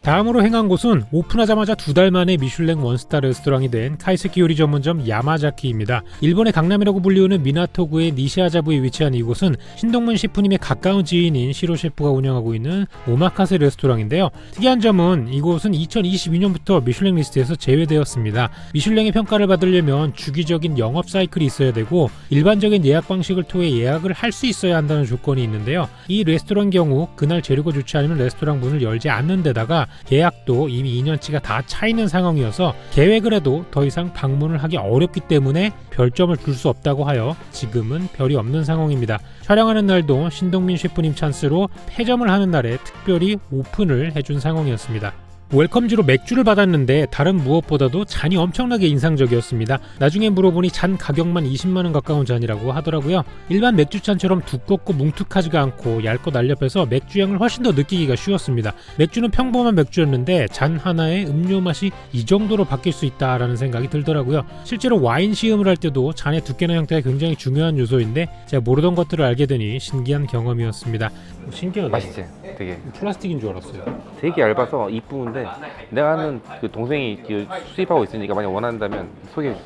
다음으로 행한 곳은 오픈하자마자 2달 만에 미슐랭 원스타 레스토랑이 된 카이세키 요리 전문점 야마자키입니다. 일본의 강남이라고 불리우는 미나토구의 니시아자부에 위치한 이곳은 신동문 셰프님의 가까운 지인인 시로 셰프가 운영하고 있는 오마카세 레스토랑인데요. 특이한 점은 이곳은 2022년부터 미슐랭 리스트에서 제외되었습니다. 미슐랭의 평가를 받으려면 주기적인 영업 사이클이 있어야 되고 일반적인 예약 방식을 통해 예약을 할 수 있어야 한다는 조건이 있는데요. 이 레스토랑 경우 그날 재료가 좋지 않으면 레스토랑 문을 열지 않는 데다가 계약도 이미 2년치가 다 차 있는 상황이어서 계획을 해도 더 이상 방문을 하기 어렵기 때문에 별점을 줄 수 없다고 하여 지금은 별이 없는 상황입니다. 촬영하는 날도 신동민 셰프님 찬스로 폐점을 하는 날에 특별히 오픈을 해준 상황이었습니다. 웰컴주로 맥주를 받았는데 다른 무엇보다도 잔이 엄청나게 인상적이었습니다. 나중에 물어보니 잔 가격만 20만원 가까운 잔이라고 하더라고요. 일반 맥주잔처럼 두껍고 뭉툭하지가 않고 얇고 날렵해서 맥주향을 훨씬 더 느끼기가 쉬웠습니다. 맥주는 평범한 맥주였는데 잔 하나에 음료 맛이 이 정도로 바뀔 수 있다라는 생각이 들더라고요. 실제로 와인 시음을 할 때도 잔의 두께나 형태가 굉장히 중요한 요소인데 제가 모르던 것들을 알게 되니 신기한 경험이었습니다. 신기하네. 맛있지? 되게 플라스틱인 줄 알았어요. 되게 얇아서 이쁘는데 내가 아는 그 동생이 수입하고 있으니까 만약 원한다면 소개해줘.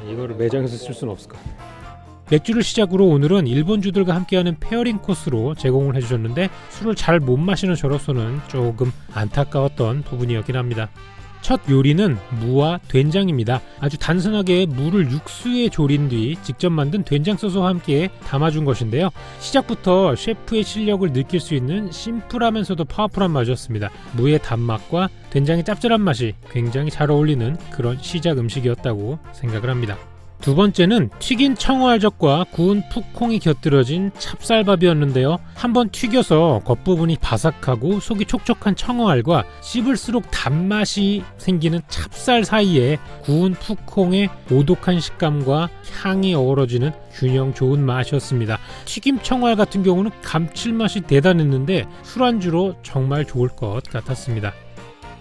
이거를 매장에서 쓸 수는 없을 것 같아요. 맥주를 시작으로 오늘은 일본주들과 함께하는 페어링 코스로 제공을 해주셨는데 술을 잘 못 마시는 저로서는 조금 안타까웠던 부분이었긴 합니다. 첫 요리는 무와 된장입니다. 아주 단순하게 무를 육수에 졸인 뒤 직접 만든 된장 소스와 함께 담아준 것인데요. 시작부터 셰프의 실력을 느낄 수 있는 심플하면서도 파워풀한 맛이었습니다. 무의 단맛과 된장의 짭짤한 맛이 굉장히 잘 어울리는 그런 시작 음식이었다고 생각을 합니다. 두 번째는 튀긴 청어알젓과 구운 푸콩이 곁들여진 찹쌀밥이었는데요. 한번 튀겨서 겉부분이 바삭하고 속이 촉촉한 청어알과 씹을수록 단맛이 생기는 찹쌀 사이에 구운 푸콩의 오독한 식감과 향이 어우러지는 균형 좋은 맛이었습니다. 튀김 청어알 같은 경우는 감칠맛이 대단했는데 술안주로 정말 좋을 것 같았습니다.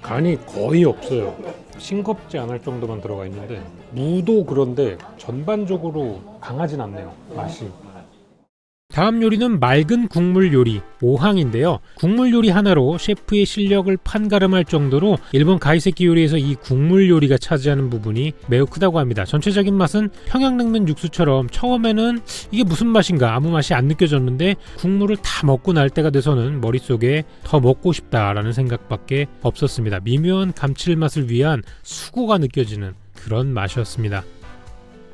간이 거의 없어요. 싱겁지 않을 정도만 들어가 있는데 무도 그런데 전반적으로 강하진 않네요. 맛이. 다음 요리는 맑은 국물 요리 오항인데요. 국물 요리 하나로 셰프의 실력을 판가름할 정도로 일본 가이세키 요리에서 이 국물 요리가 차지하는 부분이 매우 크다고 합니다. 전체적인 맛은 평양냉면 육수처럼 처음에는 이게 무슨 맛인가 아무 맛이 안 느껴졌는데 국물을 다 먹고 날 때가 돼서는 머릿속에 더 먹고 싶다라는 생각밖에 없었습니다. 미묘한 감칠맛을 위한 수고가 느껴지는 그런 맛이었습니다.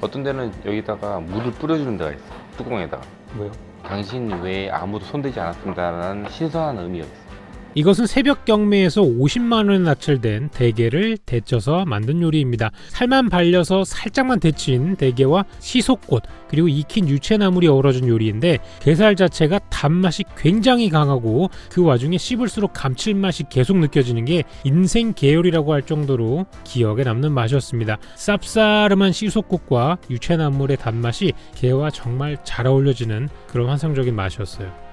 어떤 데는 여기다가 물을 뿌려주는 데가 있어. 뚜껑에다가. 뭐요? 당신 외에 아무도 손대지 않았습니다라는 신선한 의미가 있어. 이것은 새벽 경매에서 50만원에 낙찰된 대게를 데쳐서 만든 요리입니다. 살만 발려서 살짝만 데친 대게와 시소꽃 그리고 익힌 유채나물이 어우러진 요리인데 게살 자체가 단맛이 굉장히 강하고 그 와중에 씹을수록 감칠맛이 계속 느껴지는 게 인생 게요리라고 할 정도로 기억에 남는 맛이었습니다. 쌉싸름한 시소꽃과 유채나물의 단맛이 게와 정말 잘 어울려지는 그런 환상적인 맛이었어요.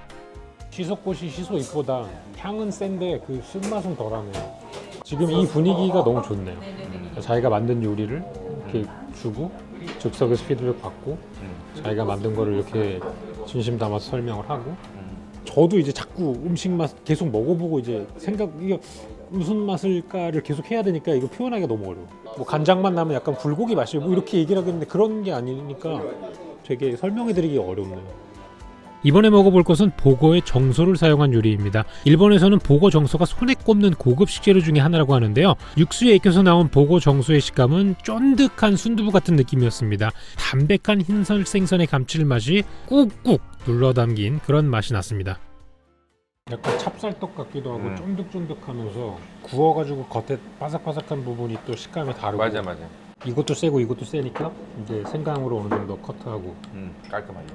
시소꽃이 시소잎보다 향은 센데 그 쓴맛은 덜하네요. 지금 이 분위기가 너무 좋네요. 자기가 만든 요리를 이렇게 주고 즉석에서 피드백 받고 자기가 만든 거를 이렇게 진심 담아서 설명을 하고 저도 이제 자꾸 음식 맛 계속 먹어보고 이제 이게 무슨 맛일까를 계속 해야 되니까 이거 표현하기가 너무 어려워. 뭐 간장맛 나면 약간 불고기 맛이 뭐 이렇게 얘기를 하겠는데 그런 게 아니니까 되게 설명해드리기 어렵네요. 이번에 먹어볼 것은 보거의 정소를 사용한 요리입니다. 일본에서는 보거 정소가 손에 꼽는 고급 식재료 중에 하나라고 하는데요. 육수에 익혀서 나온 보거 정소의 식감은 쫀득한 순두부 같은 느낌이었습니다. 담백한 흰살 생선의 감칠맛이 꾹꾹 눌러담긴 그런 맛이 났습니다. 약간 찹쌀떡 같기도 하고 쫀득쫀득하면서 구워가지고 겉에 바삭바삭한 부분이 또 식감이 다르고 맞아. 이것도 세고 이것도 세니까 이제 생강으로 어느 정도 커트하고 깔끔하게.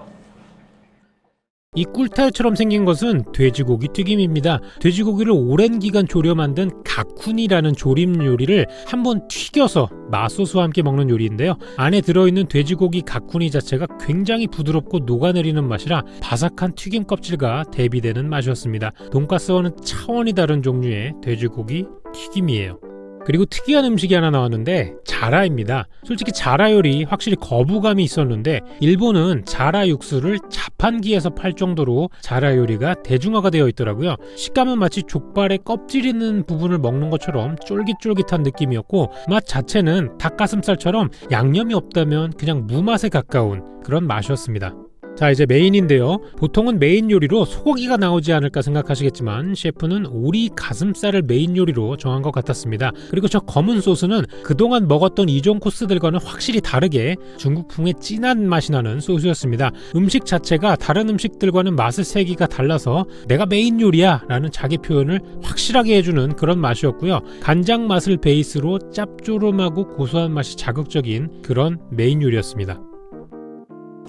이 꿀타요처럼 생긴 것은 돼지고기 튀김입니다. 돼지고기를 오랜 기간 졸여 만든 가쿠니라는 조림 요리를 한번 튀겨서 맛소스와 함께 먹는 요리인데요. 안에 들어있는 돼지고기 가쿠니 자체가 굉장히 부드럽고 녹아내리는 맛이라 바삭한 튀김 껍질과 대비되는 맛이었습니다. 돈가스와는 차원이 다른 종류의 돼지고기 튀김이에요. 그리고 특이한 음식이 하나 나왔는데 자라입니다. 솔직히 자라 요리 확실히 거부감이 있었는데 일본은 자라 육수를 자판기에서 팔 정도로 자라 요리가 대중화가 되어 있더라고요. 식감은 마치 족발의 껍질 있는 부분을 먹는 것처럼 쫄깃쫄깃한 느낌이었고 맛 자체는 닭가슴살처럼 양념이 없다면 그냥 무맛에 가까운 그런 맛이었습니다. 자, 이제 메인인데요. 보통은 메인 요리로 소고기가 나오지 않을까 생각하시겠지만 셰프는 오리 가슴살을 메인 요리로 정한 것 같았습니다. 그리고 저 검은 소스는 그동안 먹었던 이종 코스들과는 확실히 다르게 중국풍의 진한 맛이 나는 소스였습니다. 음식 자체가 다른 음식들과는 맛의 세기가 달라서 내가 메인 요리야 라는 자기 표현을 확실하게 해주는 그런 맛이었고요. 간장 맛을 베이스로 짭조름하고 고소한 맛이 자극적인 그런 메인 요리였습니다.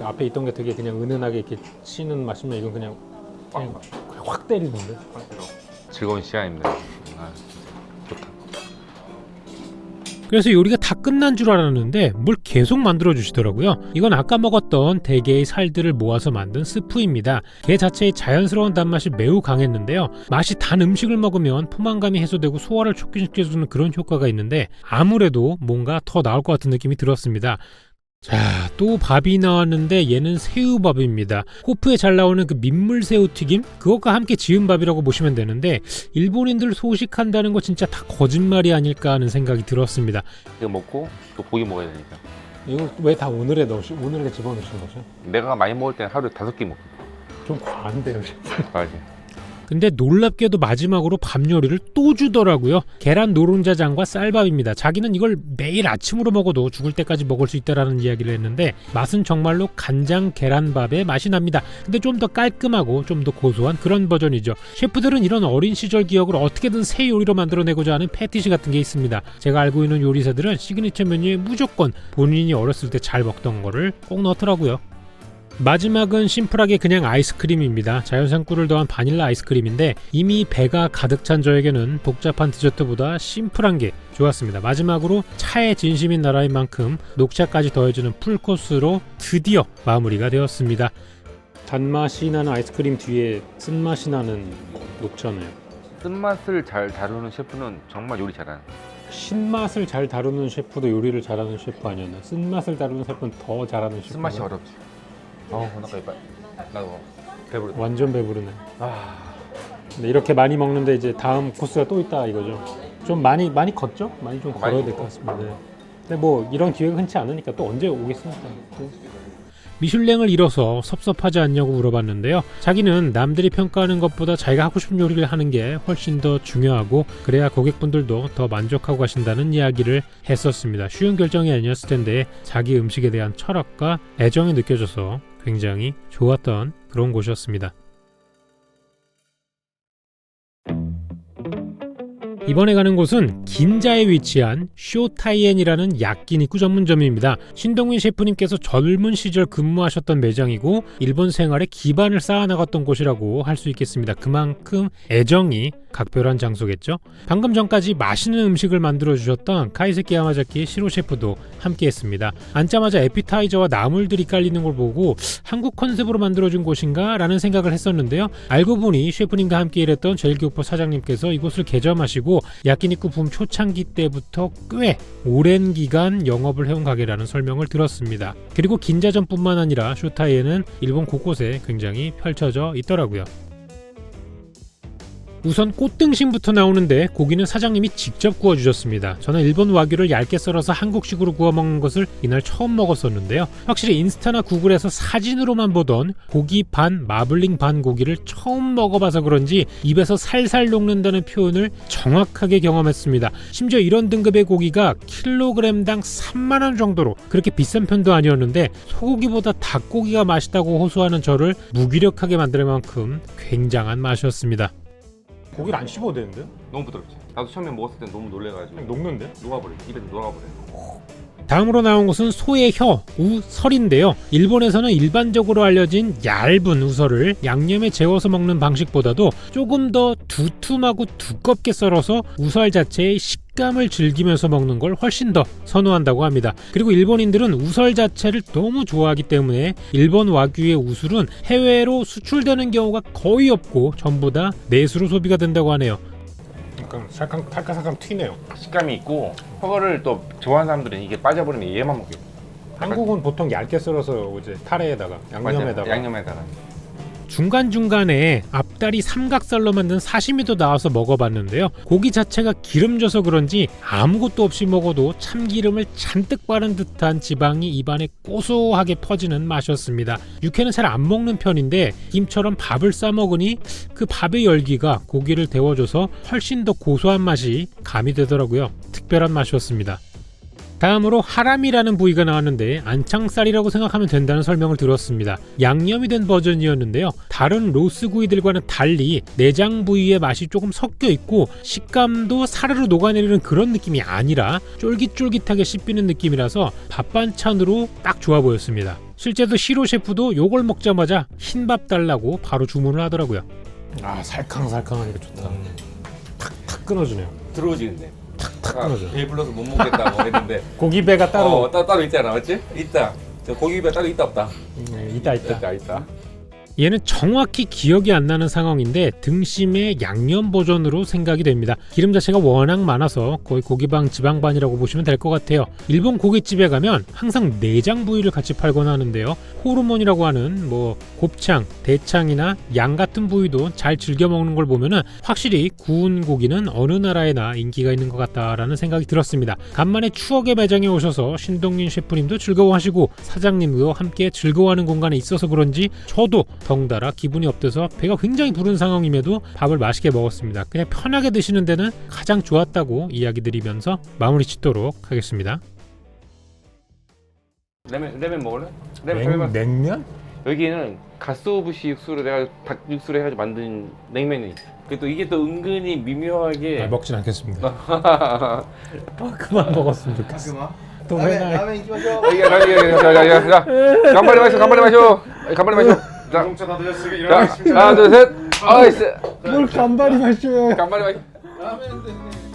앞에 있던 게 되게 그냥 은은하게 이렇게 치는 맛이면 이건 그냥 확 때리는데. 즐거운 시간입니다. 좋다. 그래서 요리가 다 끝난 줄 알았는데 뭘 계속 만들어 주시더라고요. 이건 아까 먹었던 대게의 살들을 모아서 만든 스프입니다. 게 자체의 자연스러운 단맛이 매우 강했는데요. 맛이 단 음식을 먹으면 포만감이 해소되고 소화를 촉진시켜주는 그런 효과가 있는데 아무래도 뭔가 더 나올 것 같은 느낌이 들었습니다. 자, 또 밥이 나왔는데 얘는 새우밥입니다. 호프에 잘 나오는 그 민물새우 튀김? 그것과 함께 지은 밥이라고 보시면 되는데 일본인들 소식한다는 거 진짜 다 거짓말이 아닐까 하는 생각이 들었습니다. 이거 먹고 또 고기 먹어야 되니까. 이거 왜 다 오늘에 집어넣으신 거죠? 내가 많이 먹을 때는 하루에 5끼 먹어. 좀 과한데요. 맞지? 근데 놀랍게도 마지막으로 밥 요리를 또 주더라고요. 계란 노른자장과 쌀밥입니다. 자기는 이걸 매일 아침으로 먹어도 죽을 때까지 먹을 수 있다라는 이야기를 했는데 맛은 정말로 간장 계란밥의 맛이 납니다. 근데 좀 더 깔끔하고 좀 더 고소한 그런 버전이죠. 셰프들은 이런 어린 시절 기억을 어떻게든 새 요리로 만들어내고자 하는 패티시 같은 게 있습니다. 제가 알고 있는 요리사들은 시그니처 메뉴에 무조건 본인이 어렸을 때 잘 먹던 거를 꼭 넣더라고요. 마지막은 심플하게 그냥 아이스크림입니다. 자연산 꿀을 더한 바닐라 아이스크림인데 이미 배가 가득 찬 저에게는 복잡한 디저트보다 심플한 게 좋았습니다. 마지막으로 차에 진심인 나라인 만큼 녹차까지 더해주는 풀코스로 드디어 마무리가 되었습니다. 단맛이 나는 아이스크림 뒤에 쓴맛이 나는 녹차네요. 쓴맛을 잘 다루는 셰프는 정말 요리 잘하는. 신맛을 잘 다루는 셰프도 요리를 잘하는 셰프 아니었나? 쓴맛을 다루는 셰프는 더 잘하는 셰프. 쓴맛이 어렵지. 나도 이빨. 나도 배부르다. 완전 배부르네. 근데 이렇게 많이 먹는데 이제 다음 코스가 또 있다 이거죠. 좀 많이 걷죠? 많이 좀 걸어야 될 것 같습니다. 네. 근데 뭐 이런 기회가 흔치 않으니까 또 언제 오겠습니까? 미슐랭을 잃어서 섭섭하지 않냐고 물어봤는데요. 자기는 남들이 평가하는 것보다 자기가 하고 싶은 요리를 하는 게 훨씬 더 중요하고 그래야 고객분들도 더 만족하고 가신다는 이야기를 했었습니다. 쉬운 결정이 아니었을 텐데 자기 음식에 대한 철학과 애정이 느껴져서 굉장히 좋았던 그런 곳이었습니다. 이번에 가는 곳은 긴자에 위치한 쇼타이엔이라는 야끼니쿠 전문점입니다. 신동민 셰프님께서 젊은 시절 근무하셨던 매장이고 일본 생활에 기반을 쌓아나갔던 곳이라고 할 수 있겠습니다. 그만큼 애정이 각별한 장소겠죠. 방금 전까지 맛있는 음식을 만들어주셨던 카이세키 야마자키 시로 셰프도 함께했습니다. 앉자마자 에피타이저와 나물들이 깔리는 걸 보고 한국 컨셉으로 만들어준 곳인가 라는 생각을 했었는데요. 알고 보니 셰프님과 함께 일했던 제일교포 사장님께서 이곳을 개점하시고 야끼니쿠 붐 초창기 때부터 꽤 오랜 기간 영업을 해온 가게라는 설명을 들었습니다. 그리고 긴자점뿐만 아니라 쇼타이에는 일본 곳곳에 굉장히 펼쳐져 있더라고요. 우선 꽃등심부터 나오는데 고기는 사장님이 직접 구워주셨습니다. 저는 일본 와규를 얇게 썰어서 한국식으로 구워 먹는 것을 이날 처음 먹었었는데요. 확실히 인스타나 구글에서 사진으로만 보던 고기 반 마블링 반 고기를 처음 먹어봐서 그런지 입에서 살살 녹는다는 표현을 정확하게 경험했습니다. 심지어 이런 등급의 고기가 킬로그램당 3만원 정도로 그렇게 비싼 편도 아니었는데 소고기보다 닭고기가 맛있다고 호소하는 저를 무기력하게 만들 만큼 굉장한 맛이었습니다. 고기를 안 씹어도 되는데? 너무 부드럽지. 나도 처음에 먹었을 때 너무 놀래가지고 그냥 녹는데? 녹아버려. 입에서 녹아버려. 다음으로 나온 것은 소의 혀, 우설인데요. 일본에서는 일반적으로 알려진 얇은 우설을 양념에 재워서 먹는 방식보다도 조금 더 두툼하고 두껍게 썰어서 우설 자체의 식감을 즐기면서 먹는 걸 훨씬 더 선호한다고 합니다. 그리고 일본인들은 우설 자체를 너무 좋아하기 때문에 일본 와규의 우술은 해외로 수출되는 경우가 거의 없고 전부 다 내수로 소비가 된다고 하네요. 약간 살캉살캉 튀네요. 식감이 있고 허거를 또 좋아하는 사람들은 이게 빠져버리면 얘만 먹게. 한국은 보통 얇게 썰어서 이제 카레에다가 양념에다가 양념에다가. 중간중간에 앞다리 삼각살로 만든 사시미도 나와서 먹어봤는데요. 고기 자체가 기름져서 그런지 아무것도 없이 먹어도 참기름을 잔뜩 바른 듯한 지방이 입안에 고소하게 퍼지는 맛이었습니다. 육회는 잘 안 먹는 편인데 김처럼 밥을 싸 먹으니 그 밥의 열기가 고기를 데워줘서 훨씬 더 고소한 맛이 가미되더라고요. 특별한 맛이었습니다. 다음으로 하람이라는 부위가 나왔는데 안창살이라고 생각하면 된다는 설명을 들었습니다. 양념이 된 버전이었는데요. 다른 로스 구이들과는 달리 내장 부위의 맛이 조금 섞여 있고 식감도 사르르 녹아내리는 그런 느낌이 아니라 쫄깃쫄깃하게 씹히는 느낌이라서 밥 반찬으로 딱 좋아 보였습니다. 실제로 시로 셰프도 요걸 먹자마자 흰밥 달라고 바로 주문을 하더라고요. 아, 살캉살캉하니까 좋다. 탁탁 끊어주네요. 들어오지 근데. 탁 끊어줘. 배불러서 못 먹겠다 뭐 했는데 고기배가 따로 따로 있잖아, 맞지? 있다. 저 고기배 따로 있다 없다? 있다. 있다. 얘는 정확히 기억이 안 나는 상황인데 등심의 양념 버전으로 생각이 됩니다. 기름 자체가 워낙 많아서 거의 고기방 지방반이라고 보시면 될 것 같아요. 일본 고깃집에 가면 항상 내장 부위를 같이 팔곤 하는데요. 호르몬이라고 하는 뭐 곱창, 대창이나 양 같은 부위도 잘 즐겨 먹는 걸 보면은 확실히 구운 고기는 어느 나라에나 인기가 있는 것 같다라는 생각이 들었습니다. 간만에 추억의 매장에 오셔서 신동민 셰프님도 즐거워하시고 사장님도 함께 즐거워하는 공간에 있어서 그런지 저도 덩달아 기분이 업돼서 배가 굉장히 부른 상황임에도 밥을 맛있게 먹었습니다. 그냥 편하게 드시는 데는 가장 좋았다고 이야기 드리면서 마무리 짓도록 하겠습니다. 라면 먹을래? 라면 냉면? 여기는 가스오부시 육수로 내가 닭 육수로 해가지고 만든 냉면이 있어. 그또 이게 또 은근히 미묘하게 먹진 않겠습니다. 그만 먹었으면 좋겠어. 또 맨날 라면 인기 마셔. 자, 간발에 마셔. 자, 자동차 다 드셨으니까 자, 일어나겠습니다. 하나, 둘, 셋. 아이스. 뭘 간발이 마셔요. 간발에 마셔. 라면 됐네.